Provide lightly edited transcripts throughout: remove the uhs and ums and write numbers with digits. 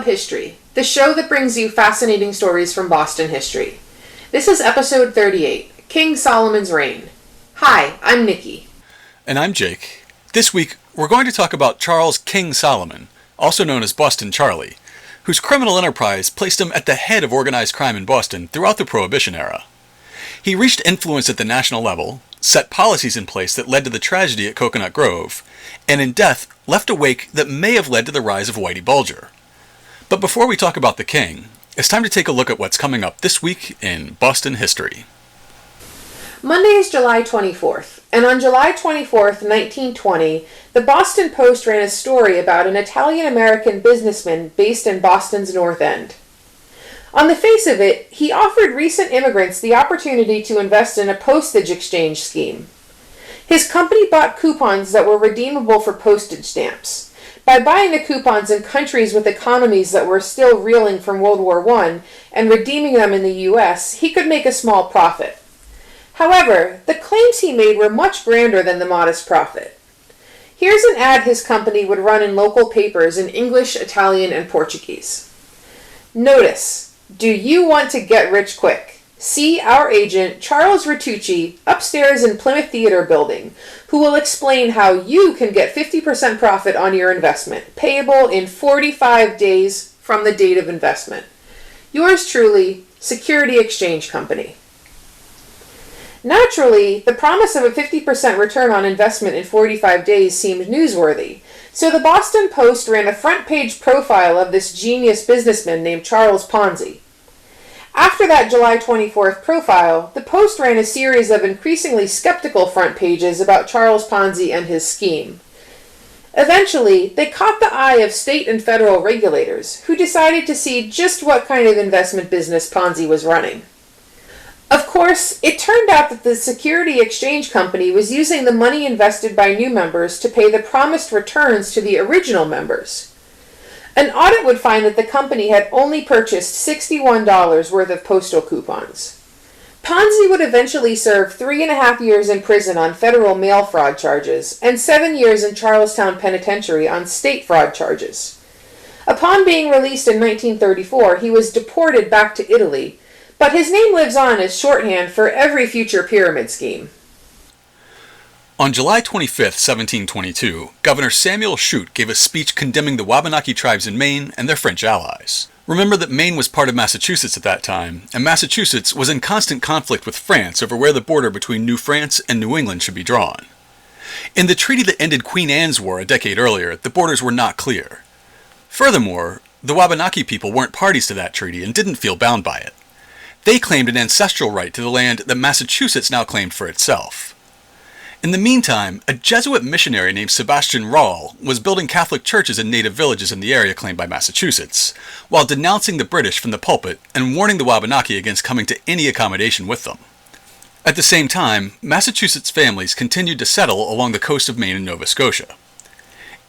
History, the show that brings you fascinating stories from Boston history. This is episode 38, King Solomon's Reign. Hi, I'm Nikki. And I'm Jake. This week, we're going to talk about Charles King Solomon, also known as Boston Charlie, whose criminal enterprise placed him at the head of organized crime in Boston throughout the Prohibition era. He reached influence at the national level, set policies in place that led to the tragedy at Cocoanut Grove, and in death left a wake that may have led to the rise of Whitey Bulger. But before we talk about the king, it's time to take a look at what's coming up this week in Boston history. Monday is July 24th, and on July 24th, 1920, the Boston Post ran a story about an Italian-American businessman based in Boston's North End. On the face of it, he offered recent immigrants the opportunity to invest in a postage exchange scheme. His company bought coupons that were redeemable for postage stamps. By buying the coupons in countries with economies that were still reeling from World War I and redeeming them in the U.S., he could make a small profit. However, the claims he made were much grander than the modest profit. Here's an ad his company would run in local papers in English, Italian, and Portuguese. Notice, do you want to get rich quick? See our agent, Charles Ritucci, upstairs in Plymouth Theater Building, who will explain how you can get 50% profit on your investment, payable in 45 days from the date of investment. Yours truly, Security Exchange Company. Naturally, the promise of a 50% return on investment in 45 days seemed newsworthy, so the Boston Post ran a front-page profile of this genius businessman named Charles Ponzi. After that July 24th profile, the Post ran a series of increasingly skeptical front pages about Charles Ponzi and his scheme. Eventually, they caught the eye of state and federal regulators, who decided to see just what kind of investment business Ponzi was running. Of course, it turned out that the Security Exchange Company was using the money invested by new members to pay the promised returns to the original members. An audit would find that the company had only purchased $61 worth of postal coupons. Ponzi would eventually serve 3.5 years in prison on federal mail fraud charges and 7 years in Charlestown Penitentiary on state fraud charges. Upon being released in 1934, he was deported back to Italy, but his name lives on as shorthand for every future pyramid scheme. On July 25, 1722, Governor Samuel Shute gave a speech condemning the Wabanaki tribes in Maine and their French allies. Remember that Maine was part of Massachusetts at that time, and Massachusetts was in constant conflict with France over where the border between New France and New England should be drawn. In the treaty that ended Queen Anne's War a decade earlier, the borders were not clear. Furthermore, the Wabanaki people weren't parties to that treaty and didn't feel bound by it. They claimed an ancestral right to the land that Massachusetts now claimed for itself. In the meantime, a Jesuit missionary named Sebastian Rall was building Catholic churches in native villages in the area claimed by Massachusetts, while denouncing the British from the pulpit and warning the Wabanaki against coming to any accommodation with them. At the same time, Massachusetts families continued to settle along the coast of Maine and Nova Scotia.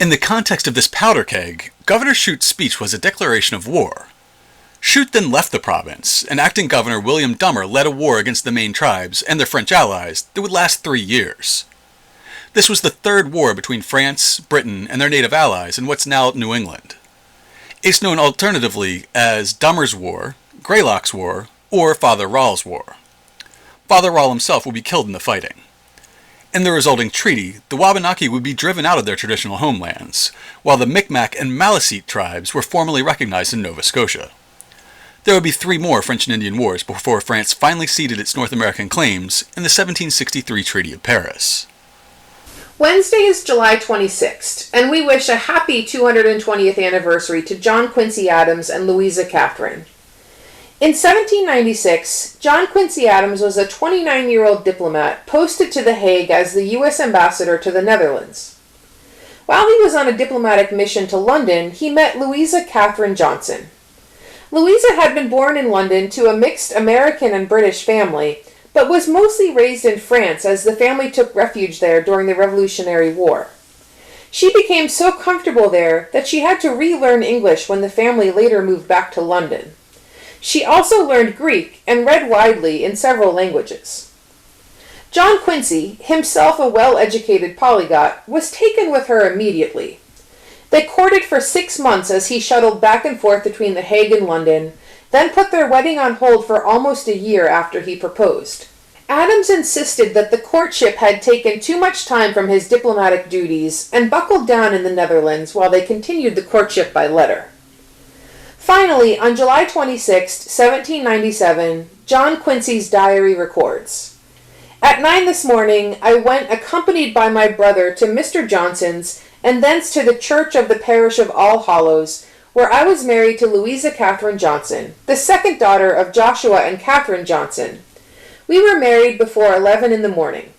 In the context of this powder keg, Governor Shute's speech was a declaration of war. Shute then left the province, and acting governor William Dummer led a war against the Maine tribes and their French allies that would last 3 years. This was the third war between France, Britain, and their native allies in what's now New England. It's known alternatively as Dummer's War, Greylock's War, or Father Rall's War. Father Rall himself would be killed in the fighting. In the resulting treaty, the Wabanaki would be driven out of their traditional homelands, while the Micmac and Maliseet tribes were formally recognized in Nova Scotia. There would be 3 more French and Indian Wars before France finally ceded its North American claims in the 1763 Treaty of Paris. Wednesday is July 26th, and we wish a happy 220th anniversary to John Quincy Adams and Louisa Catherine. In 1796, John Quincy Adams was a 29-year-old diplomat posted to The Hague as the U.S. ambassador to the Netherlands. While he was on a diplomatic mission to London, he met Louisa Catherine Johnson. Louisa had been born in London to a mixed American and British family, but was mostly raised in France as the family took refuge there during the Revolutionary War. She became so comfortable there that she had to relearn English when the family later moved back to London. She also learned Greek and read widely in several languages. John Quincy, himself a well-educated polyglot, was taken with her immediately. They courted for 6 months as he shuttled back and forth between The Hague and London, then put their wedding on hold for almost a year after he proposed. Adams insisted that the courtship had taken too much time from his diplomatic duties and buckled down in the Netherlands while they continued the courtship by letter. Finally, on July 26, 1797, John Quincy's diary records, "At 9 this morning I went accompanied by my brother to Mr. Johnson's and thence to the church of the parish of All Hallows, where I was married to Louisa Catherine Johnson, the second daughter of Joshua and Catherine Johnson. We were married before 11 in the morning."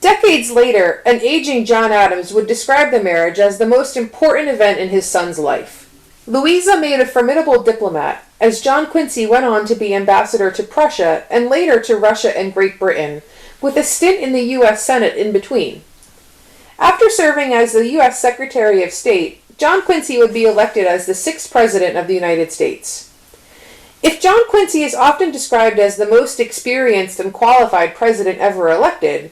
Decades later, an aging John Adams would describe the marriage as the most important event in his son's life. Louisa made a formidable diplomat, as John Quincy went on to be ambassador to Prussia and later to Russia and Great Britain, with a stint in the U.S. Senate in between. After serving as the U.S. Secretary of State, John Quincy would be elected as the 6th President of the United States. If John Quincy is often described as the most experienced and qualified president ever elected,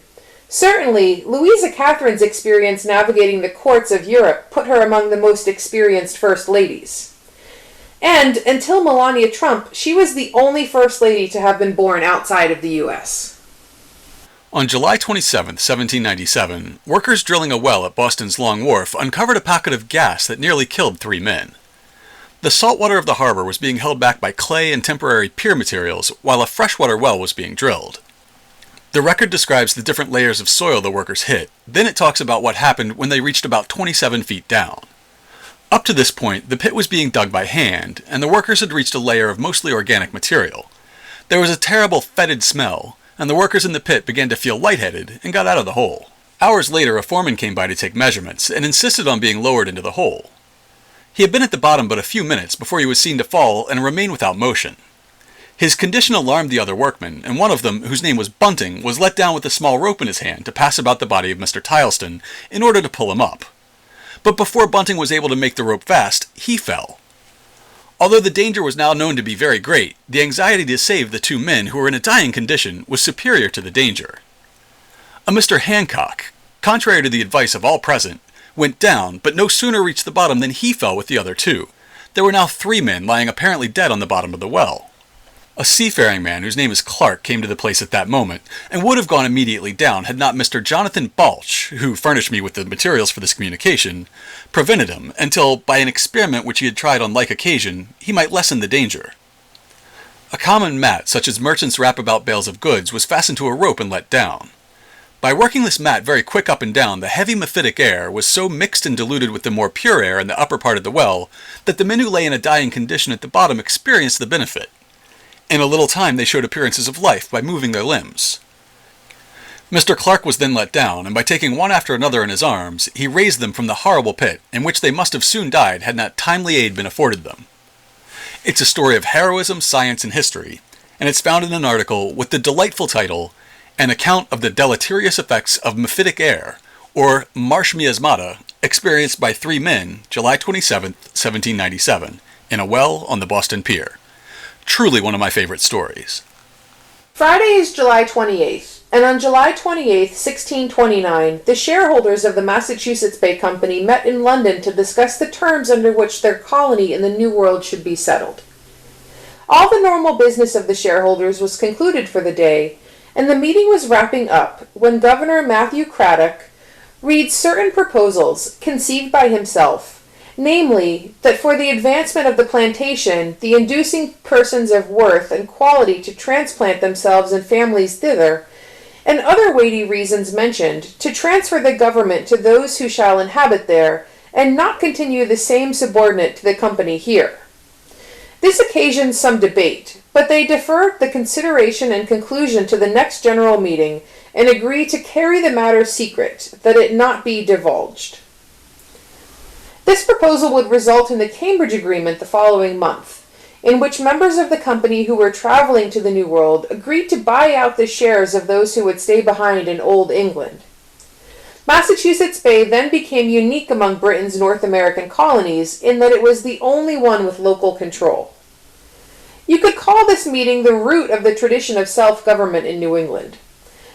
certainly Louisa Catherine's experience navigating the courts of Europe put her among the most experienced first ladies. And, until Melania Trump, she was the only first lady to have been born outside of the U.S. On July 27, 1797, workers drilling a well at Boston's Long Wharf uncovered a pocket of gas that nearly killed 3 men. The saltwater of the harbor was being held back by clay and temporary pier materials, while a freshwater well was being drilled. The record describes the different layers of soil the workers hit, then it talks about what happened when they reached about 27 feet down. Up to this point, the pit was being dug by hand, and the workers had reached a layer of mostly organic material. There was a terrible fetid smell, and the workers in the pit began to feel lightheaded and got out of the hole. Hours later, a foreman came by to take measurements and insisted on being lowered into the hole. He had been at the bottom but a few minutes before he was seen to fall and remain without motion. His condition alarmed the other workmen, and one of them, whose name was Bunting, was let down with a small rope in his hand to pass about the body of Mr. Tileston in order to pull him up. But before Bunting was able to make the rope fast, he fell. Although the danger was now known to be very great, the anxiety to save the 2 men who were in a dying condition was superior to the danger. A Mr. Hancock, contrary to the advice of all present, went down, but no sooner reached the bottom than he fell with the other 2. There were now 3 men lying apparently dead on the bottom of the well. A seafaring man whose name is Clark came to the place at that moment, and would have gone immediately down had not Mr. Jonathan Balch, who furnished me with the materials for this communication, prevented him until, by an experiment which he had tried on like occasion, he might lessen the danger. A common mat, such as merchants wrap about bales of goods, was fastened to a rope and let down. By working this mat very quick up and down, the heavy mephitic air was so mixed and diluted with the more pure air in the upper part of the well that the men who lay in a dying condition at the bottom experienced the benefit. In a little time they showed appearances of life by moving their limbs. Mr. Clark was then let down, and by taking one after another in his arms, he raised them from the horrible pit, in which they must have soon died had not timely aid been afforded them. It's a story of heroism, science, and history, and it's found in an article with the delightful title, An Account of the Deleterious Effects of Mephitic Air, or Marsh Miasmata, experienced by 3 men, July 27, 1797, in a well on the Boston Pier. Truly one of my favorite stories. Friday is July 28th, and on July 28th, 1629, the shareholders of the Massachusetts Bay Company met in London to discuss the terms under which their colony in the New World should be settled. All the normal business of the shareholders was concluded for the day, and the meeting was wrapping up when Governor Matthew Craddock reads certain proposals conceived by himself, namely, that for the advancement of the plantation, the inducing persons of worth and quality to transplant themselves and families thither, and other weighty reasons mentioned, to transfer the government to those who shall inhabit there, and not continue the same subordinate to the company here. This occasioned some debate, but they deferred the consideration and conclusion to the next general meeting, and agreed to carry the matter secret, that it not be divulged. This proposal would result in the Cambridge Agreement the following month, in which members of the company who were traveling to the New World agreed to buy out the shares of those who would stay behind in Old England. Massachusetts Bay then became unique among Britain's North American colonies in that it was the only one with local control. You could call this meeting the root of the tradition of self-government in New England.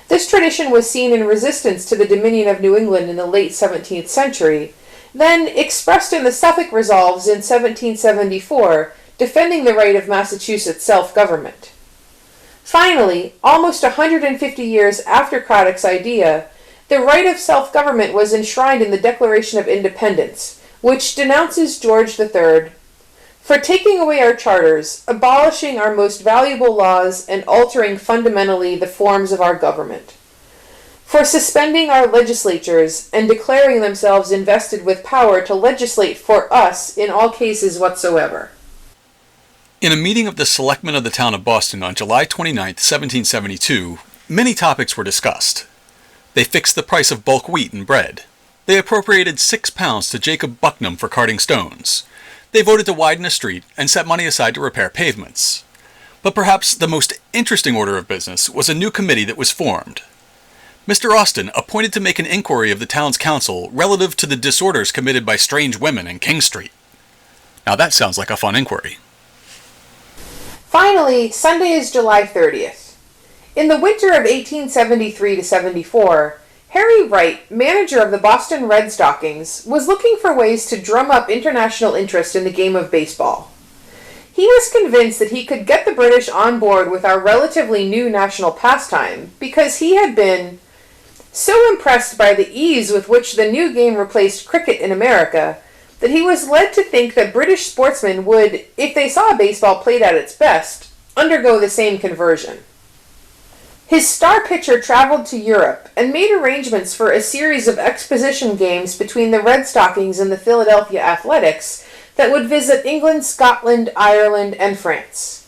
This tradition was seen in resistance to the Dominion of New England in the late 17th century, then expressed in the Suffolk Resolves in 1774, defending the right of Massachusetts self-government. Finally, almost 150 years after Craddock's idea, the right of self-government was enshrined in the Declaration of Independence, which denounces George III for taking away our charters, abolishing our most valuable laws, and altering fundamentally the forms of our government, for suspending our legislatures and declaring themselves invested with power to legislate for us in all cases whatsoever. In a meeting of the selectmen of the town of Boston on July 29, 1772, many topics were discussed. They fixed the price of bulk wheat and bread. They appropriated £6 to Jacob Bucknam for carting stones. They voted to widen a street and set money aside to repair pavements. But perhaps the most interesting order of business was a new committee that was formed. Mr. Austin appointed to make an inquiry of the town's council relative to the disorders committed by strange women in King Street. Now that sounds like a fun inquiry. Finally, Sunday is July 30th. In the winter of 1873 to 74, Harry Wright, manager of the Boston Red Stockings, was looking for ways to drum up international interest in the game of baseball. He was convinced that he could get the British on board with our relatively new national pastime because he had been so impressed by the ease with which the new game replaced cricket in America that he was led to think that British sportsmen would, if they saw baseball played at its best, undergo the same conversion. His star pitcher traveled to Europe and made arrangements for a series of exposition games between the Red Stockings and the Philadelphia Athletics that would visit England, Scotland, Ireland, and France.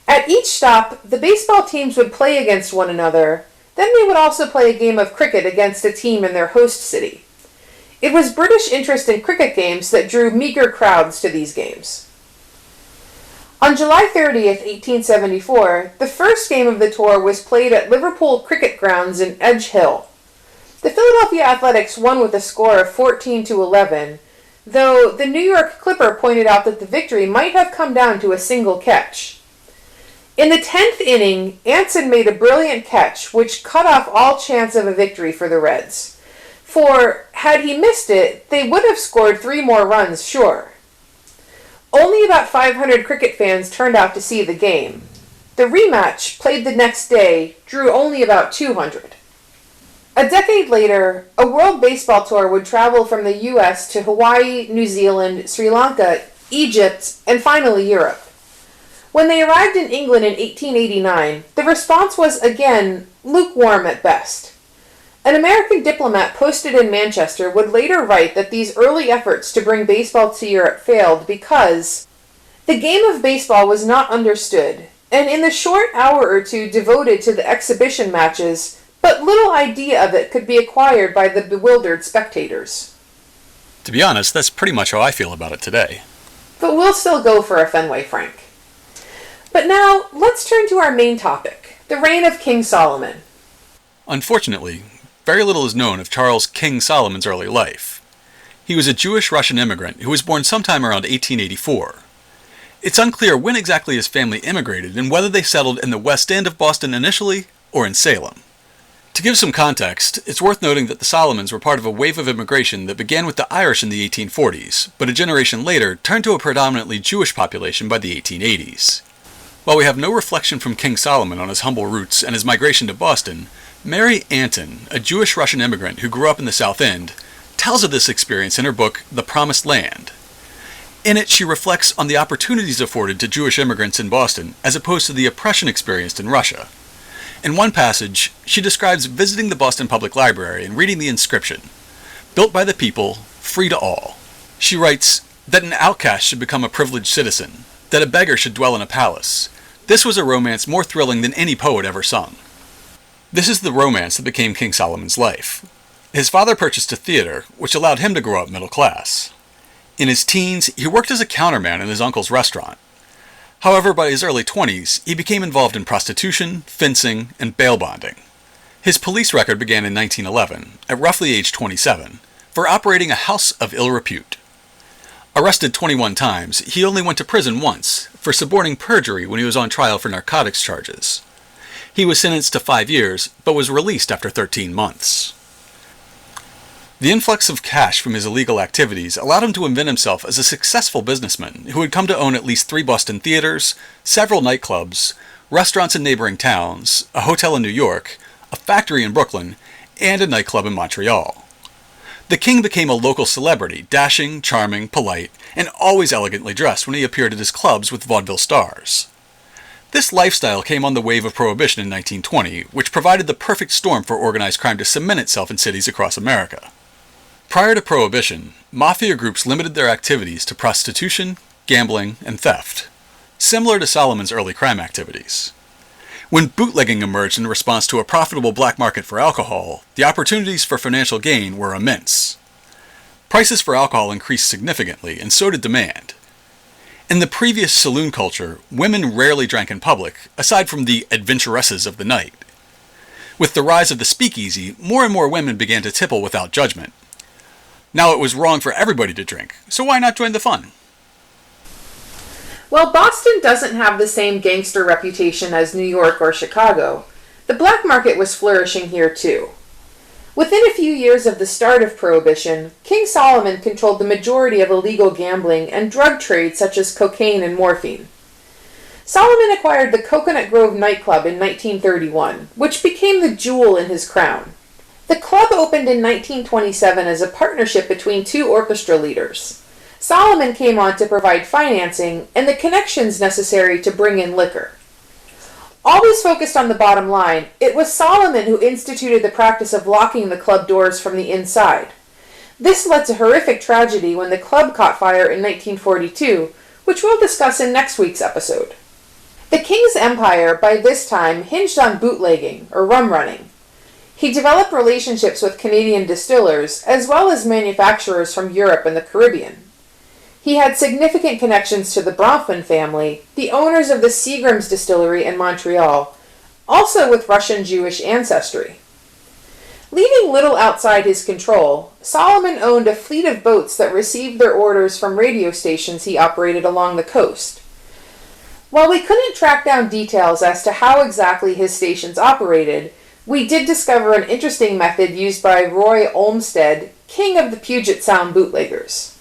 At each stop, the baseball teams would play against one another, then they would also play a game of cricket against a team in their host city. It was British interest in cricket games that drew meager crowds to these games. On July 30th, 1874, the first game of the tour was played at Liverpool Cricket Grounds in Edge Hill. The Philadelphia Athletics won with a score of 14-11, though the New York Clipper pointed out that the victory might have come down to a single catch. In the 10th inning, Anson made a brilliant catch, which cut off all chance of a victory for the Reds. For, had he missed it, they would have scored 3 more runs, sure. Only about 500 cricket fans turned out to see the game. The rematch, played the next day, drew only about 200. A decade later, a World Baseball Tour would travel from the U.S. to Hawaii, New Zealand, Sri Lanka, Egypt, and finally Europe. When they arrived in England in 1889, the response was again lukewarm at best. An American diplomat posted in Manchester would later write that these early efforts to bring baseball to Europe failed because the game of baseball was not understood, and in the short hour or two devoted to the exhibition matches, but little idea of it could be acquired by the bewildered spectators. To be honest, that's pretty much how I feel about it today. But we'll still go for a Fenway Frank. But now, let's turn to our main topic, the reign of King Solomon. Unfortunately, very little is known of Charles King Solomon's early life. He was a Jewish-Russian immigrant who was born sometime around 1884. It's unclear when exactly his family immigrated and whether they settled in the West End of Boston initially or in Salem. To give some context, it's worth noting that the Solomons were part of a wave of immigration that began with the Irish in the 1840s, but a generation later turned to a predominantly Jewish population by the 1880s. While we have no reflection from King Solomon on his humble roots and his migration to Boston, Mary Anton, a Jewish-Russian immigrant who grew up in the South End, tells of this experience in her book, The Promised Land. In it, she reflects on the opportunities afforded to Jewish immigrants in Boston as opposed to the oppression experienced in Russia. In one passage, she describes visiting the Boston Public Library and reading the inscription, "Built by the people, free to all." She writes that an outcast should become a privileged citizen, that a beggar should dwell in a palace. This was a romance more thrilling than any poet ever sung. This is the romance that became King Solomon's life. His father purchased a theater, which allowed him to grow up middle class. In his teens, he worked as a counterman in his uncle's restaurant. However, by his early 20s, he became involved in prostitution, fencing, and bail bonding. His police record began in 1911, at roughly age 27, for operating a house of ill repute. Arrested 21 times, he only went to prison once, for suborning perjury when he was on trial for narcotics charges. He was sentenced to 5 years, but was released after 13 months. The influx of cash from his illegal activities allowed him to invent himself as a successful businessman who had come to own at least 3 Boston theaters, several nightclubs, restaurants in neighboring towns, a hotel in New York, a factory in Brooklyn, and a nightclub in Montreal. The king became a local celebrity, dashing, charming, polite, and always elegantly dressed when he appeared at his clubs with vaudeville stars. This lifestyle came on the wave of Prohibition in 1920, which provided the perfect storm for organized crime to cement itself in cities across America. Prior to Prohibition, mafia groups limited their activities to prostitution, gambling, and theft, similar to Solomon's early crime activities. When bootlegging emerged in response to a profitable black market for alcohol, the opportunities for financial gain were immense. Prices for alcohol increased significantly, and so did demand. In the previous saloon culture, women rarely drank in public, aside from the adventuresses of the night. With the rise of the speakeasy, more and more women began to tipple without judgment. Now it was wrong for everybody to drink, so why not join the fun? While Boston doesn't have the same gangster reputation as New York or Chicago, the black market was flourishing here too. Within a few years of the start of Prohibition, King Solomon controlled the majority of illegal gambling and drug trade such as cocaine and morphine. Solomon acquired the Cocoanut Grove nightclub in 1931, which became the jewel in his crown. The club opened in 1927 as a partnership between 2 orchestra leaders. Solomon came on to provide financing and the connections necessary to bring in liquor. Always focused on the bottom line, it was Solomon who instituted the practice of locking the club doors from the inside. This led to horrific tragedy when the club caught fire in 1942, which we'll discuss in next week's episode. The king's empire, by this time, hinged on bootlegging, or rum running. He developed relationships with Canadian distillers, as well as manufacturers from Europe and the Caribbean. He had significant connections to the Bronfman family, the owners of the Seagram's distillery in Montreal, also with Russian Jewish ancestry. Leaving little outside his control, Solomon owned a fleet of boats that received their orders from radio stations he operated along the coast. While we couldn't track down details as to how exactly his stations operated, we did discover an interesting method used by Roy Olmsted, king of the Puget Sound bootleggers.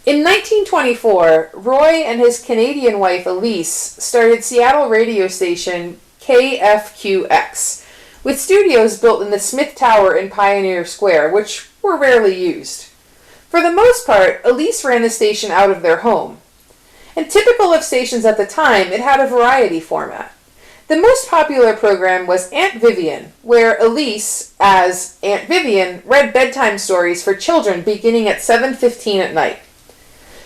In 1924, Roy and his Canadian wife Elise started Seattle radio station KFQX, with studios built in the Smith Tower in Pioneer Square, which were rarely used. For the most part, Elise ran the station out of their home. And typical of stations at the time, it had a variety format. The most popular program was Aunt Vivian, where Elise, as Aunt Vivian, read bedtime stories for children beginning at 7:15 at night.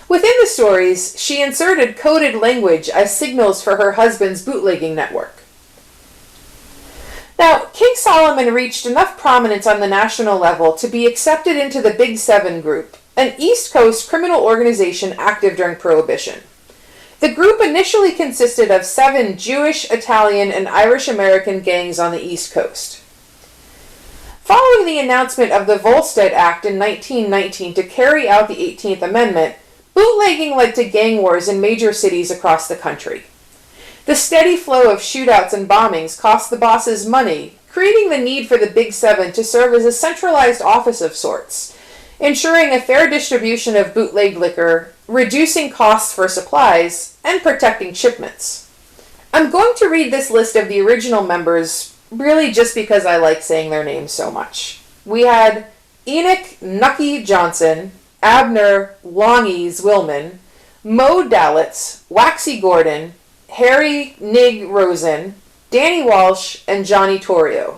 Within the stories, she inserted coded language as signals for her husband's bootlegging network. Now, King Solomon reached enough prominence on the national level to be accepted into the Big Seven group, an East Coast criminal organization active during Prohibition. The group initially consisted of 7 Jewish, Italian, and Irish-American gangs on the East Coast. Following the announcement of the Volstead Act in 1919 to carry out the 18th Amendment, bootlegging led to gang wars in major cities across the country. The steady flow of shootouts and bombings cost the bosses money, creating the need for the Big Seven to serve as a centralized office of sorts, ensuring a fair distribution of bootleg liquor, reducing costs for supplies, and protecting shipments. I'm going to read this list of the original members really just because I like saying their names so much. We had Enoch Nucky Johnson, Abner Longies Willman, Mo Dalitz, Waxy Gordon, Harry Nig Rosen, Danny Walsh, and Johnny Torrio.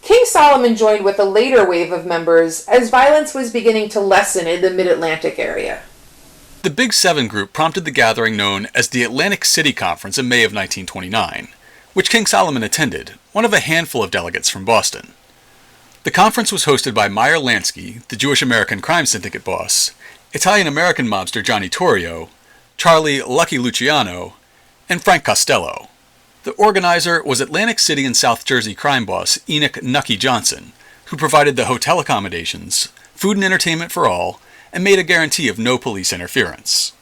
King Solomon joined with a later wave of members as violence was beginning to lessen in the Mid-Atlantic area. The Big Seven group prompted the gathering known as the Atlantic City Conference in May of 1929, which King Solomon attended, one of a handful of delegates from Boston. The conference was hosted by Meyer Lansky, the Jewish-American crime syndicate boss, Italian-American mobster Johnny Torrio, Charlie Lucky Luciano, and Frank Costello. The organizer was Atlantic City and South Jersey crime boss Enoch Nucky Johnson, who provided the hotel accommodations, food and entertainment for all, and made a guarantee of no police interference.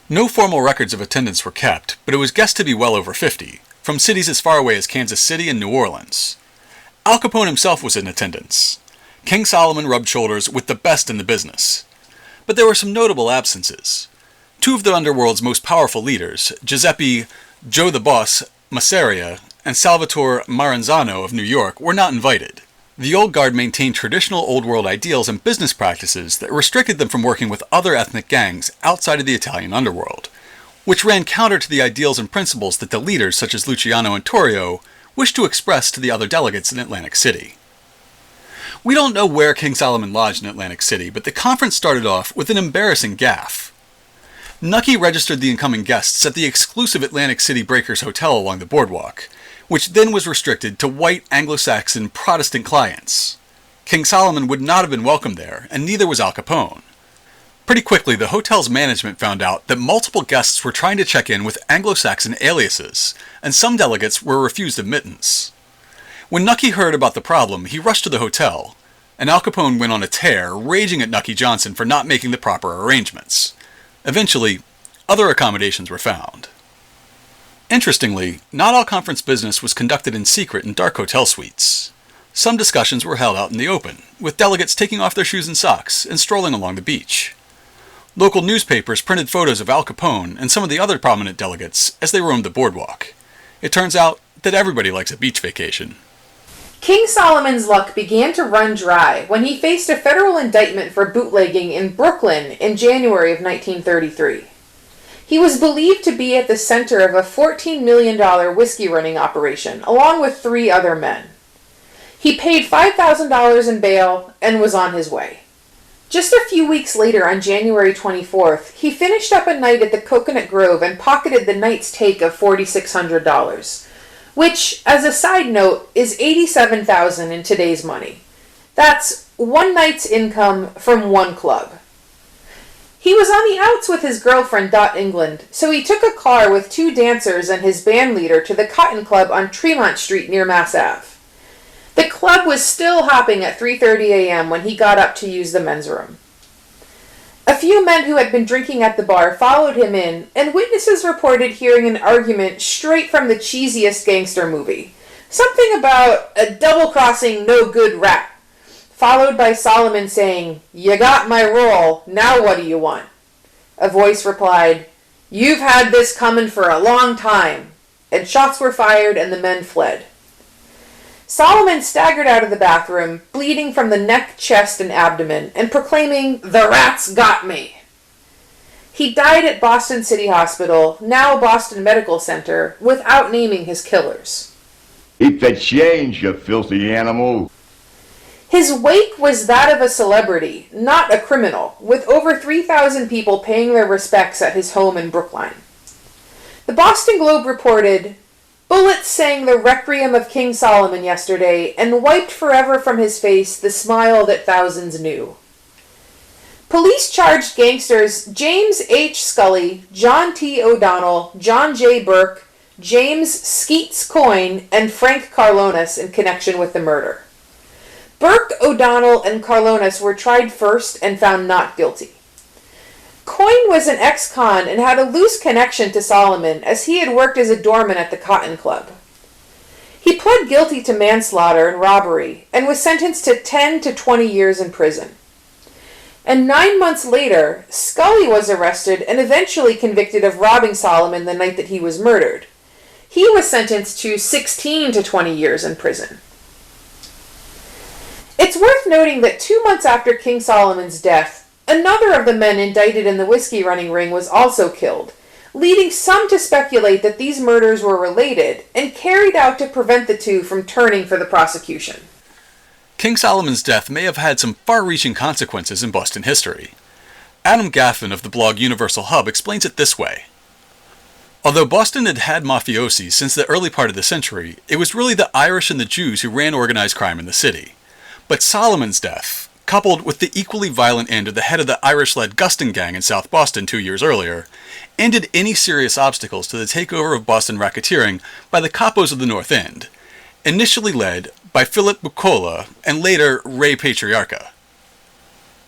No formal records of attendance were kept, but it was guessed to be well over 50, from cities as far away as Kansas City and New Orleans. Al Capone himself was in attendance. King Solomon rubbed shoulders with the best in the business. But there were some notable absences. Two of the underworld's most powerful leaders, Giuseppe Joe the Boss Masseria and Salvatore Maranzano of New York, were not invited. The old guard maintained traditional Old World ideals and business practices that restricted them from working with other ethnic gangs outside of the Italian underworld, which ran counter to the ideals and principles that the leaders such as Luciano and Torrio wished to express to the other delegates in Atlantic City. We don't know where King Solomon lodged in Atlantic City, but the conference started off with an embarrassing gaffe. Nucky registered the incoming guests at the exclusive Atlantic City Breakers Hotel along the boardwalk, which then was restricted to white Anglo-Saxon Protestant clients. King Solomon would not have been welcome there, and neither was Al Capone. Pretty quickly, the hotel's management found out that multiple guests were trying to check in with Anglo-Saxon aliases, and some delegates were refused admittance. When Nucky heard about the problem, he rushed to the hotel, and Al Capone went on a tear, raging at Nucky Johnson for not making the proper arrangements. Eventually, other accommodations were found. Interestingly, not all conference business was conducted in secret in dark hotel suites. Some discussions were held out in the open, with delegates taking off their shoes and socks and strolling along the beach. Local newspapers printed photos of Al Capone and some of the other prominent delegates as they roamed the boardwalk. It turns out that everybody likes a beach vacation. King Solomon's luck began to run dry when he faced a federal indictment for bootlegging in Brooklyn in January of 1933. He was believed to be at the center of a $14 million whiskey running operation, along with 3 other men. He paid $5,000 in bail and was on his way. Just a few weeks later, on January 24th, he finished up a night at the Cocoanut Grove and pocketed the night's take of $4,600, which, as a side note, is $87,000 in today's money. That's one night's income from one club. He was on the outs with his girlfriend, Dot England, so he took a car with 2 dancers and his band leader to the Cotton Club on Tremont Street near Mass Ave. The club was still hopping at 3:30 a.m. when he got up to use the men's room. A few men who had been drinking at the bar followed him in, and witnesses reported hearing an argument straight from the cheesiest gangster movie. Something about a double-crossing no-good rat, followed by Solomon saying, "You got my roll, now what do you want?" A voice replied, "You've had this coming for a long time," and shots were fired and the men fled. Solomon staggered out of the bathroom, bleeding from the neck, chest, and abdomen, and proclaiming, "The rats got me." He died at Boston City Hospital, now Boston Medical Center, without naming his killers. Keep the change, you filthy animal. His wake was that of a celebrity, not a criminal, with over 3,000 people paying their respects at his home in Brookline. The Boston Globe reported, "Bullets sang the requiem of King Solomon yesterday and wiped forever from his face the smile that thousands knew." Police charged gangsters James H. Scully, John T. O'Donnell, John J. Burke, James Skeets Coyne, and Frank Carlonas in connection with the murder. Burke, O'Donnell, and Carlonas were tried first and found not guilty. Coyne was an ex-con and had a loose connection to Solomon, as he had worked as a doorman at the Cotton Club. He pled guilty to manslaughter and robbery and was sentenced to 10 to 20 years in prison. And 9 months later, Scully was arrested and eventually convicted of robbing Solomon the night that he was murdered. He was sentenced to 16 to 20 years in prison. It's worth noting that 2 months after King Solomon's death, another of the men indicted in the whiskey running ring was also killed, leading some to speculate that these murders were related and carried out to prevent the two from turning for the prosecution. King Solomon's death may have had some far-reaching consequences in Boston history. Adam Gaffin of the blog Universal Hub explains it this way. Although Boston had had mafiosi since the early part of the century, it was really the Irish and the Jews who ran organized crime in the city. But Solomon's death, coupled with the equally violent end of the head of the Irish-led Guston gang in South Boston 2 years earlier, ended any serious obstacles to the takeover of Boston racketeering by the capos of the North End, initially led by Philip Bucola and later Ray Patriarca.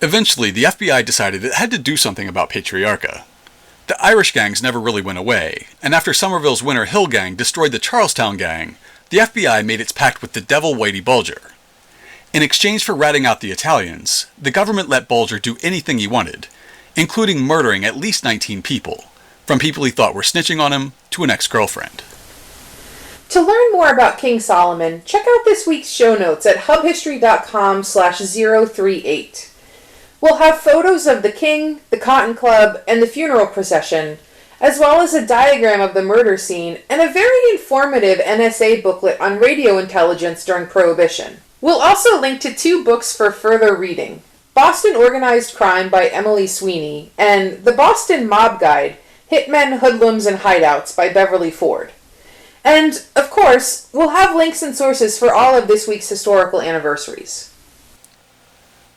Eventually, the FBI decided it had to do something about Patriarca. The Irish gangs never really went away, and after Somerville's Winter Hill gang destroyed the Charlestown gang, the FBI made its pact with the devil Whitey Bulger. In exchange for ratting out the Italians, the government let Bulger do anything he wanted, including murdering at least 19 people, from people he thought were snitching on him to an ex-girlfriend. To learn more about King Solomon, check out this week's show notes at hubhistory.com/038. We'll have photos of the king, the Cotton Club, and the funeral procession, as well as a diagram of the murder scene and a very informative NSA booklet on radio intelligence during Prohibition. We'll also link to 2 books for further reading: Boston Organized Crime by Emily Sweeney and The Boston Mob Guide, Hitmen, Hoodlums, and Hideouts by Beverly Ford. And, of course, we'll have links and sources for all of this week's historical anniversaries.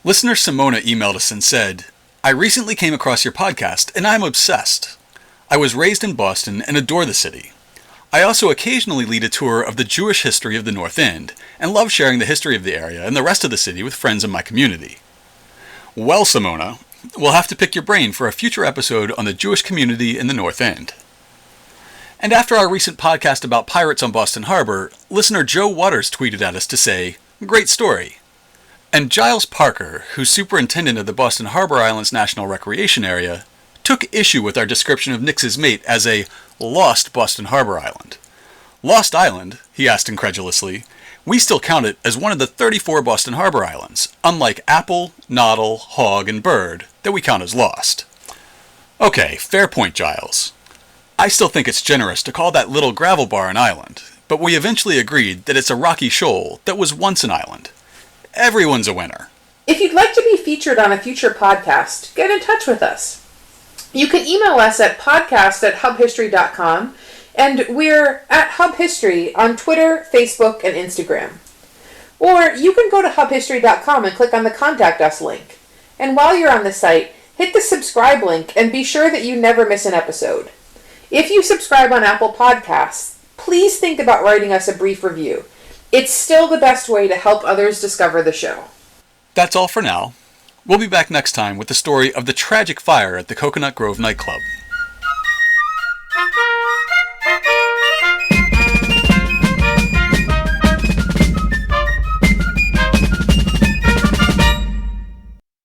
Listener Simona emailed us and said, "I recently came across your podcast and I'm obsessed. I was raised in Boston and adore the city. I also occasionally lead a tour of the Jewish history of the North End and love sharing the history of the area and the rest of the city with friends in my community." Well, Simona, we'll have to pick your brain for a future episode on the Jewish community in the North End. And after our recent podcast about pirates on Boston Harbor, listener Joe Waters tweeted at us to say, "Great story." And Giles Parker, who's superintendent of the Boston Harbor Islands National Recreation Area, took issue with our description of Nix's mate as a lost Boston Harbor Island. Lost Island, he asked incredulously. We still count it as one of the 34 Boston Harbor Islands, unlike Apple, Noddle, Hog, and Bird, that we count as lost. Okay, fair point, Giles. I still think it's generous to call that little gravel bar an island, but we eventually agreed that it's a rocky shoal that was once an island. Everyone's a winner. If you'd like to be featured on a future podcast, get in touch with us. You can email us at podcast@hubhistory.com, and we're at Hub History on Twitter, Facebook, and Instagram. Or you can go to hubhistory.com and click on the Contact Us link. And while you're on the site, hit the subscribe link and be sure that you never miss an episode. If you subscribe on Apple Podcasts, please think about writing us a brief review. It's still the best way to help others discover the show. That's all for now. We'll be back next time with the story of the tragic fire at the Cocoanut Grove nightclub.